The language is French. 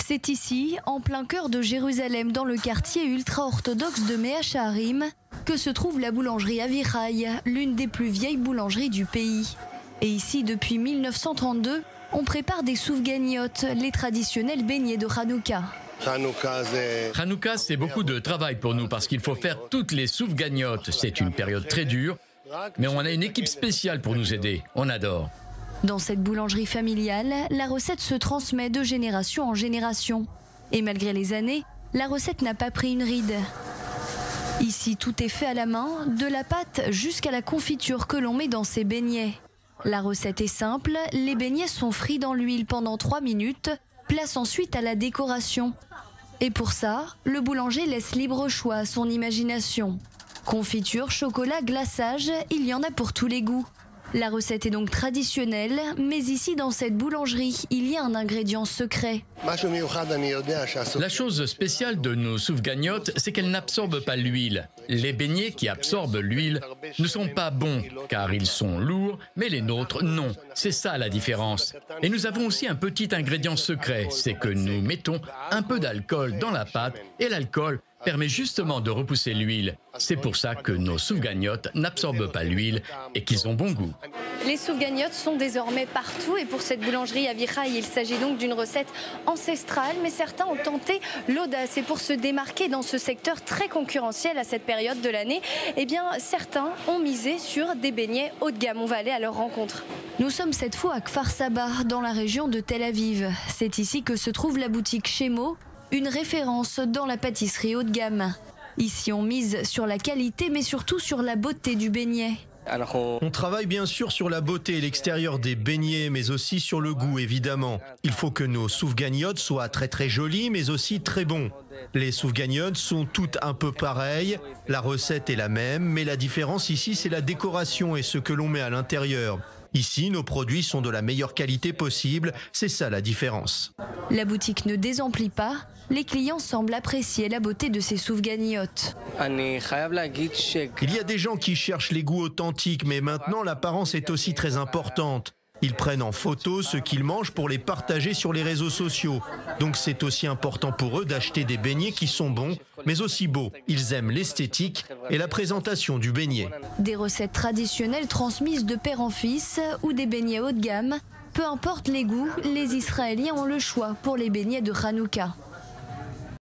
C'est ici, en plein cœur de Jérusalem, dans le quartier ultra-orthodoxe de Mea Shearim, que se trouve la boulangerie Avichai, l'une des plus vieilles boulangeries du pays. Et ici, depuis 1932, on prépare des soufganiotes, les traditionnels beignets de Hanouka. Hanouka, c'est beaucoup de travail pour nous parce qu'il faut faire toutes les soufganiotes. C'est une période très dure, mais on a une équipe spéciale pour nous aider. On adore. Dans cette boulangerie familiale, la recette se transmet de génération en génération. Et malgré les années, la recette n'a pas pris une ride. Ici, tout est fait à la main, de la pâte jusqu'à la confiture que l'on met dans ces beignets. La recette est simple, les beignets sont frits dans l'huile pendant 3 minutes, place ensuite à la décoration. Et pour ça, le boulanger laisse libre choix à son imagination. Confiture, chocolat, glaçage, il y en a pour tous les goûts. La recette est donc traditionnelle, mais ici dans cette boulangerie, il y a un ingrédient secret. La chose spéciale de nos soufganiotes, c'est qu'elles n'absorbent pas l'huile. Les beignets qui absorbent l'huile ne sont pas bons, car ils sont lourds, mais les nôtres, non. C'est ça la différence. Et nous avons aussi un petit ingrédient secret, c'est que nous mettons un peu d'alcool dans la pâte, et l'alcool permet justement de repousser l'huile. C'est pour ça que nos soufganiotes n'absorbent pas l'huile et qu'ils ont bon goût. Les soufganiotes sont désormais partout et pour cette boulangerie Avichai, il s'agit donc d'une recette ancestrale, mais certains ont tenté l'audace et pour se démarquer dans ce secteur très concurrentiel à cette période de l'année, eh bien certains ont misé sur des beignets haut de gamme. On va aller à leur rencontre. Nous sommes cette fois à Kfar Saba, dans la région de Tel Aviv. C'est ici que se trouve la boutique Shemo, une référence dans la pâtisserie haut de gamme. Ici, on mise sur la qualité, mais surtout sur la beauté du beignet. On travaille bien sûr sur la beauté et l'extérieur des beignets, mais aussi sur le goût, évidemment. Il faut que nos soufganiotes soient très très jolis, mais aussi très bons. Les soufganiotes sont toutes un peu pareilles, la recette est la même, mais la différence ici, c'est la décoration et ce que l'on met à l'intérieur. Ici, nos produits sont de la meilleure qualité possible, c'est ça la différence. La boutique ne désemplit pas, les clients semblent apprécier la beauté de ces soufganiotes. Il y a des gens qui cherchent les goûts authentiques, mais maintenant l'apparence est aussi très importante. Ils prennent en photo ce qu'ils mangent pour les partager sur les réseaux sociaux. Donc c'est aussi important pour eux d'acheter des beignets qui sont bons, mais aussi beaux. Ils aiment l'esthétique et la présentation du beignet. Des recettes traditionnelles transmises de père en fils ou des beignets haut de gamme. Peu importe les goûts, les Israéliens ont le choix pour les beignets de Hanouka.